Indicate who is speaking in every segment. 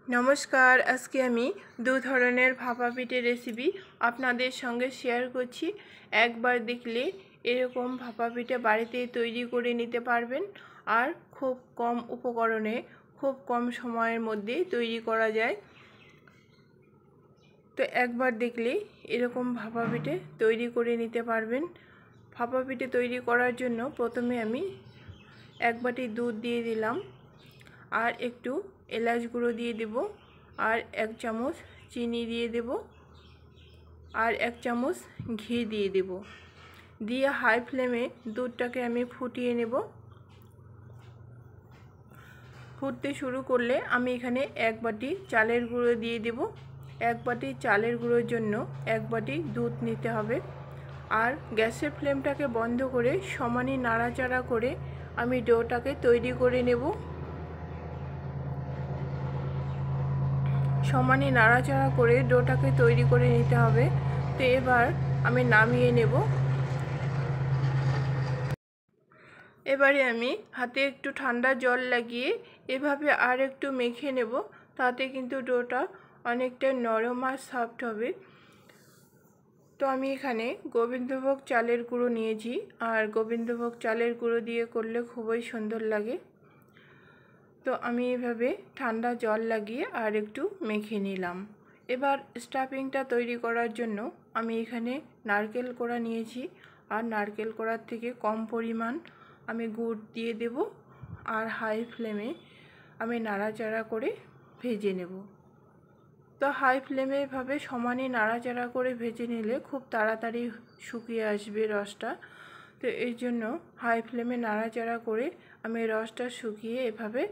Speaker 1: नमस्कार। आज के आमी दो धरनेर भापा पिठे रेसिपि आपनादेर संगे शेयर करछि। एक बार देखले एरकम भापा पिठे बाड़ीते तैरी करे निते पारबेन और खूब कम उपकरणे खूब कम समयेर मध्य तैरी करा जाए। तो एक बार देखले एरकम भापा पिठे तैरी करे निते पारबेन। भापा पिठे तैरी करार जोन्नो प्रथमे आमी एक बाटी दूध दिए दिलाम और एकटू एलाच गुड़ो दिए देब और एक चामच चीनी दिए देब और एक चामच घी दिए देब। दिए हाई फ्लेमे दूधटाके आमी फुटिए नेब। फुटते शुरू करले आमी एखाने एक बाटी चालेर गुड़ो दिए देब। एक बाटी चालेर गुड़ोर जोन्नो एक बाटी दूध निते हबे और गैसेर फ्लेमटाके बंध करे समाने नाड़ाचाड़ा करे आमी डोटाके तैरी करे नेब। समाने नाड़ाचाड़ा करे डोटाके तैरी करे निते हबे। तो एबार आमी नामिए नेब। एबारे आमी हाथे एकटू ठंडा जल लागिए एभाবে আর একটু মেখে নেব। তাতে কিন্তু ডোটা অনেকটা নরম আর সফট হবে। তো আমি এখানে গোবিন্দভোগ চালের গুঁড়ো নিয়েছি আর গোবিন্দভোগ চালের গুঁড়ো দিয়ে করলে খুবই সুন্দর লাগে। তো আমি এভাবে ঠান্ডা জল লাগিয়ে আর একটু মেখে নিলাম। এবার স্টাফিংটা তৈরি করার জন্য আমি এখানে নারকেল কোড়া নিয়েছি আর নারকেল কোড়ার থেকে কম পরিমাণ আমি গুড় দিয়ে দেব আর হাই ফ্লেমে আমি নাড়াচাড়া করে ভেজে নেব। তো হাই ফ্লেমে এভাবে সমানে নাড়াচাড়া করে ভেজে নিলে খুব তাড়াতাড়ি শুকিয়ে আসবে রসটা। তো এই জন্য হাই ফ্লেমে নাড়াচাড়া করে আমি রসটা শুকিয়ে এভাবে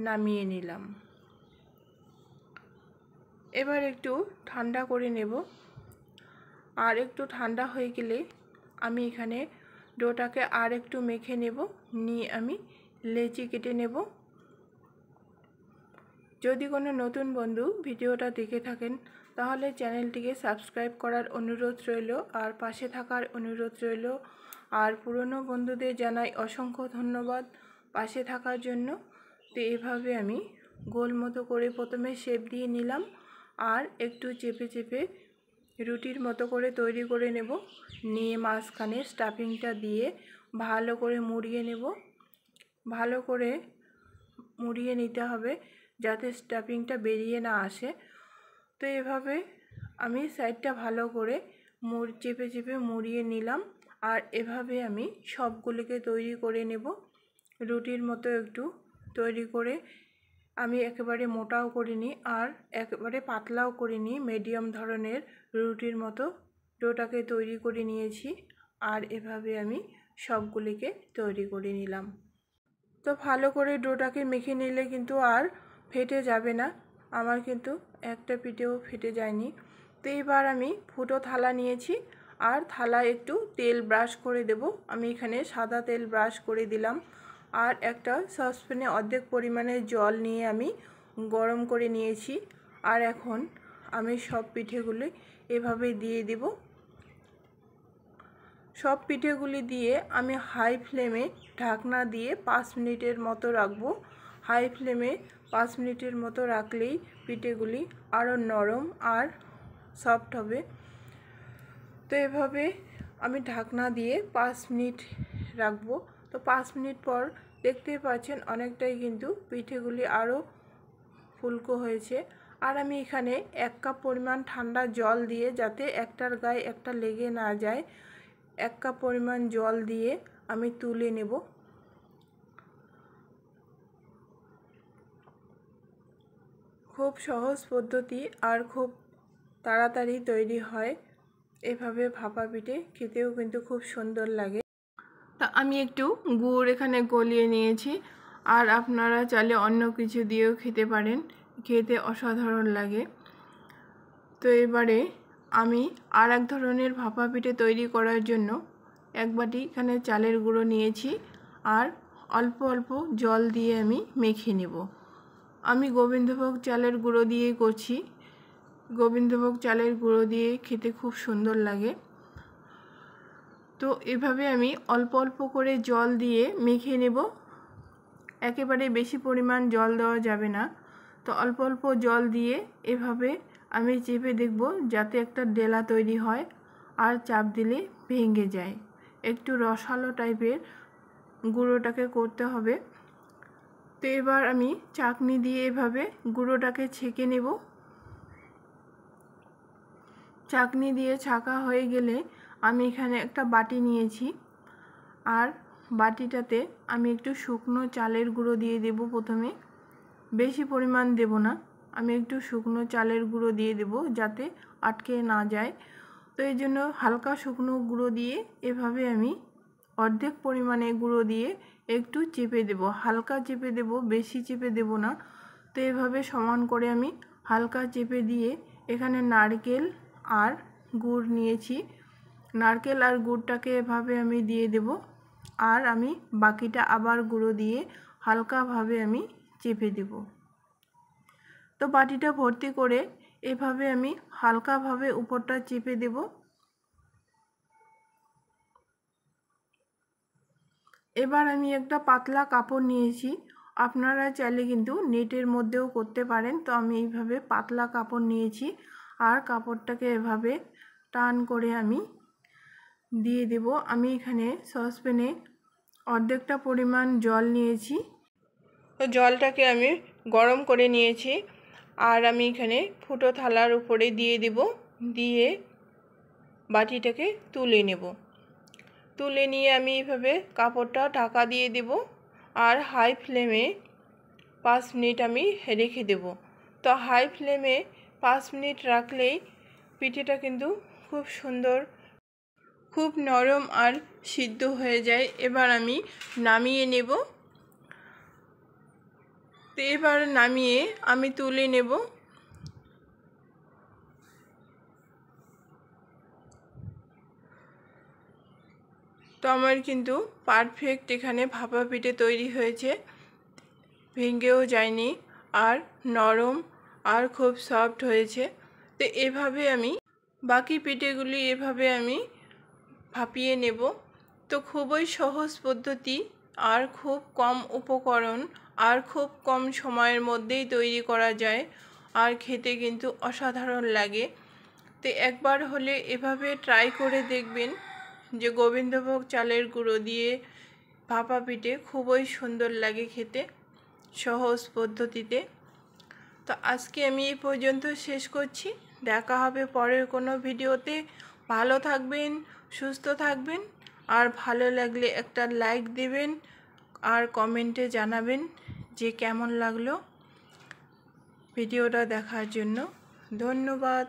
Speaker 1: নামিয়ে নিলাম। এবার একটু ঠান্ডা করে নেব আর একটু ঠান্ডা হয়ে গেলে আমি এখানে ডোটাকে আর একটু মেখে নেব। নিয়ে আমি লেচি কেটে নেব। যদি কোনো নতুন বন্ধু ভিডিওটা দেখে থাকেন তাহলে চ্যানেলটিকে সাবস্ক্রাইব করার অনুরোধ রইল আর পাশে থাকার অনুরোধ রইল। আর পুরনো বন্ধুদের জানাই অসংখ্য ধন্যবাদ পাশে থাকার জন্য। তো এভাবে আমি গোল মতো করে প্রথমে শেপ দিয়ে নিলাম আর একটু চেপে চেপে রুটির মতো করে তৈরি করে নেব। নিয়ে মাঝখানে স্টাফিংটা দিয়ে ভালো করে মুড়িয়ে নেব। ভালো করে মুড়িয়ে নিতে হবে যাতে স্টাফিংটা বেরিয়ে না আসে। তো এভাবে আমি সাইডটা ভালো করে চেপে চেপে মুড়িয়ে নিলাম আর এভাবে আমি সবগুলোকে তৈরি করে নেব। রুটির মতো একটু তৈরি করে আমি একেবারে মোটাও করিনি আর একেবারে পাতলাও করিনি, মিডিয়াম ধরনের রুটির মতো ডোটাকে তৈরি করে নিয়েছি আর এভাবে আমি সবগুলিকে তৈরি করে নিলাম। তো ভালো করে ডোটাকে মেখে নিলে কিন্তু আর ফেটে যাবে না। আমার কিন্তু একটা পিঠেও ফেটে যায়নি। তো এবার আমি ফুটো থালা নিয়েছি আর থালায় একটু তেল ব্রাশ করে দেব। আমি এখানে সাদা তেল ব্রাশ করে দিলাম আর একটা সসপ্যানে অর্ধেক পরিমাণে জল নিয়ে আমি গরম করে নিয়েছি আর এখন আমি সব পিঠেগুলি এভাবে দিয়ে দেব। সব পিঠেগুলি দিয়ে আমি হাই ফ্লেমে ঢাকনা দিয়ে 5 মিনিটের মতো রাখবো। হাই ফ্লেমে 5 মিনিটের মতো রাখলেই পিঠেগুলি আরও নরম আর সফট হবে। তো এভাবে আমি ঢাকনা দিয়ে 5 মিনিট রাখবো। তো 5 মিনিট পর দেখতেই পাচ্ছেন অনেকটাই কিন্তু পিঠেগুলি আরও ফুলকো হয়েছে। আর আমি এখানে 1 কাপ পরিমাণ ঠান্ডা জল দিয়ে যাতে একটার গায়ে একটা লেগে না যায় 1 কাপ পরিমাণ জল দিয়ে আমি তুলে নেব। খুব সহজ পদ্ধতি আর খুব তাড়াতাড়ি তৈরি হয়। এভাবে ভাপা পিঠে খেতেও কিন্তু খুব সুন্দর লাগে। তা আমি একটু গুড় এখানে গলিয়ে নিয়েছি আর আপনারা চাইলে অন্য কিছু দিয়েও খেতে পারেন, খেতে অসাধারণ লাগে। তো এবারে আমি আর এক ধরনের ভাপা পিঠে তৈরি করার জন্য এক বাটি এখানে চালের গুঁড়ো নিয়েছি আর অল্প অল্প জল দিয়ে আমি মেখে নেব। আমি গোবিন্দভোগ চালের গুঁড়ো দিয়েই করছি। গোবিন্দভোগ চালের গুঁড়ো দিয়ে খেতে খুব সুন্দর লাগে। তো এভাবে আমি অল্প অল্প করে জল দিয়ে মেখে নেব। একেবারে বেশি পরিমাণ জল দেওয়া যাবে না, তো অল্প অল্প জল দিয়ে এভাবে আমি চেপে দেখব যাতে একটা ডেলা তৈরি হয় আর চাপ দিলে ভেঙে যায়। একটু রসালো টাইপের গুঁড়োটাকে করতে হবে। তো এবার আমি চাকনি দিয়ে এভাবে গুঁড়োটাকে ছেঁকে নেব। চাকনি দিয়ে ছাঁকা হয়ে গেলে আমি এখানে একটা বাটি নিয়েছি, আর বাটিটাতে আমি একটু শুকনো চালের গুঁড়ো দিয়ে দেব। প্রথমে বেশি পরিমাণ দেব না, আমি একটু শুকনো চালের গুঁড়ো দিয়ে দেব যাতে আটকে না যায়। তো এই জন্য হালকা শুকনো গুঁড়ো দিয়ে এভাবে আমি অর্ধেক পরিমাণে গুঁড়ো দিয়ে একটু চেপে দেব, হালকা চেপে দেব, বেশি চেপে দেব না। তো এভাবে সমান করে আমি হালকা চেপে দিয়ে এখানে নারকেল আর গুড় নিয়েছি, নারকেল আর গুড়টাকে এভাবে আমি দিয়ে দেব, আর আমি বাকিটা আবার গুঁড়ো দিয়ে হালকাভাবে আমি চেপে দেব। তো বাটিটা ভর্তি করে এভাবে আমি হালকাভাবে উপরটা চেপে দেব। এবার আমি একটা পাতলা কাপড় নিয়েছি, আপনারা চাইলে কিন্তু নেটের মধ্যেও করতে পারেন। তো আমি এইভাবে পাতলা কাপড় নিয়েছি, আর কাপড়টাকে এভাবে টান করে আমি দিয়ে দেব। আমি এখানে সসপ্যানে অর্ধেকটা পরিমাণ জল নিয়েছি, তো জলটাকে আমি গরম করে নিয়েছি, আর আমি এখানে ফুটো থালার উপরে দিয়ে দেব, দিয়ে বাটিটাকে তুলে নেব। তুলে নিয়ে আমি এইভাবে কাপড়টা ঢাকা দিয়ে দেব, আর হাই ফ্লেমে 5 মিনিট আমি রেখে দেব। তো হাই ফ্লেমে 5 মিনিট রাখলেই পিঠেটা কিন্তু খুব সুন্দর, খুব নরম আর সিদ্ধ হয়ে যায়। এবার আমি নামিয়ে নেব। তো এবার নামিয়ে আমি তুলে নেব। তো আমার কিন্তু পারফেক্ট এখানে ভাপা পিঠে তৈরি হয়েছে, ভেঙেও যায়নি, আর নরম আর খুব সফট হয়েছে। তো এভাবে আমি বাকি পিঠেগুলি এভাবে আমি ভাপিয়ে নেব। তো খুবই সহজ পদ্ধতি, আর খুব কম উপকরণ, আর খুব কম সময়ের মধ্যেই তৈরি করা যায়, আর খেতে কিন্তু অসাধারণ লাগে। তো একবার হলে এভাবে ট্রাই করে দেখবেন যে গোবিন্দভোগ চালের গুঁড়ো দিয়ে ভাপা পিঠে খুবই সুন্দর লাগে খেতে, সহজ পদ্ধতিতে। তো আজকে আমি এই পর্যন্ত শেষ করছি, দেখা হবে পরের কোনো ভিডিওতে। ভালো থাকবেন, সুস্থ থাকবেন, আর ভালো লাগলে একটা লাইক দেবেন, আর কমেন্টে জানাবেন যে কেমন লাগলো ভিডিওটা দেখার জন্য। ধন্যবাদ।